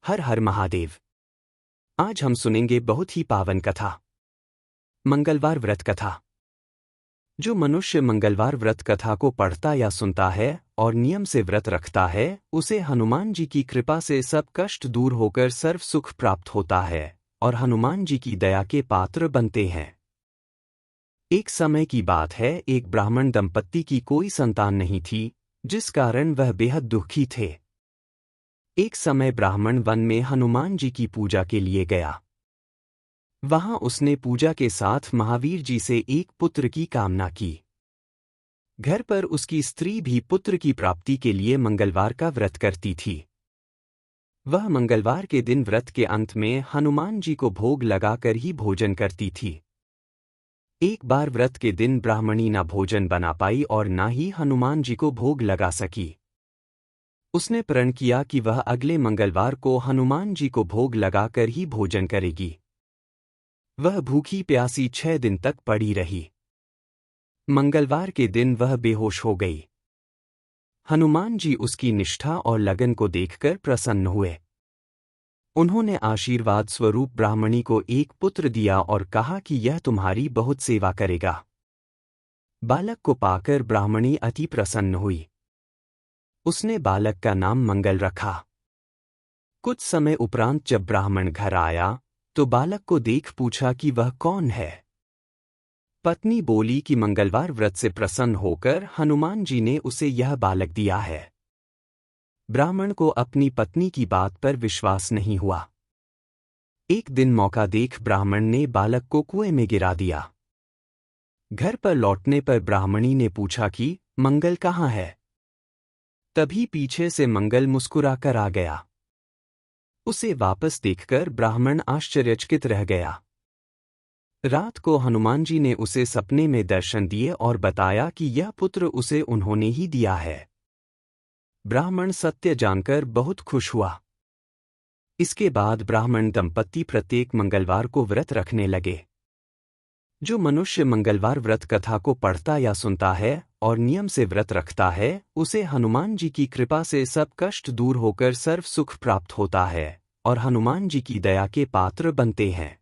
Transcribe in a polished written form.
हर हर महादेव। आज हम सुनेंगे बहुत ही पावन कथा, मंगलवार व्रत कथा। जो मनुष्य मंगलवार व्रत कथा को पढ़ता या सुनता है और नियम से व्रत रखता है, उसे हनुमान जी की कृपा से सब कष्ट दूर होकर सर्व सुख प्राप्त होता है और हनुमान जी की दया के पात्र बनते हैं। एक समय की बात है, एक ब्राह्मण दंपत्ति की कोई संतान नहीं थी, जिस कारण वह बेहद दुखी थे। एक समय ब्राह्मण वन में हनुमान जी की पूजा के लिए गया। वहां उसने पूजा के साथ महावीर जी से एक पुत्र की कामना की। घर पर उसकी स्त्री भी पुत्र की प्राप्ति के लिए मंगलवार का व्रत करती थी। वह मंगलवार के दिन व्रत के अंत में हनुमान जी को भोग लगाकर ही भोजन करती थी। एक बार व्रत के दिन ब्राह्मणी न भोजन बना पाई और न ही हनुमान जी को भोग लगा सकी। उसने प्रण किया कि वह अगले मंगलवार को हनुमान जी को भोग लगाकर ही भोजन करेगी। वह भूखी प्यासी 6 दिन तक पड़ी रही। मंगलवार के दिन वह बेहोश हो गई। हनुमान जी उसकी निष्ठा और लगन को देखकर प्रसन्न हुए। उन्होंने आशीर्वाद स्वरूप ब्राह्मणी को एक पुत्र दिया और कहा कि यह तुम्हारी बहुत सेवा करेगा। बालक को पाकर ब्राह्मणी अति प्रसन्न हुई। उसने बालक का नाम मंगल रखा। कुछ समय उपरांत जब ब्राह्मण घर आया तो बालक को देख पूछा कि वह कौन है। पत्नी बोली कि मंगलवार व्रत से प्रसन्न होकर हनुमान जी ने उसे यह बालक दिया है। ब्राह्मण को अपनी पत्नी की बात पर विश्वास नहीं हुआ। एक दिन मौका देख ब्राह्मण ने बालक को कुएं में गिरा दिया। घर पर लौटने पर ब्राह्मणी ने पूछा कि मंगल कहाँ है। तभी पीछे से मंगल मुस्कुराकर आ गया। उसे वापस देखकर ब्राह्मण आश्चर्यचकित रह गया। रात को हनुमान जी ने उसे सपने में दर्शन दिए और बताया कि यह पुत्र उसे उन्होंने ही दिया है। ब्राह्मण सत्य जानकर बहुत खुश हुआ। इसके बाद ब्राह्मण दंपत्ति प्रत्येक मंगलवार को व्रत रखने लगे। जो मनुष्य मंगलवार व्रत कथा को पढ़ता या सुनता है और नियम से व्रत रखता है, उसे हनुमान जी की कृपा से सब कष्ट दूर होकर सर्व सुख प्राप्त होता है और हनुमान जी की दया के पात्र बनते हैं।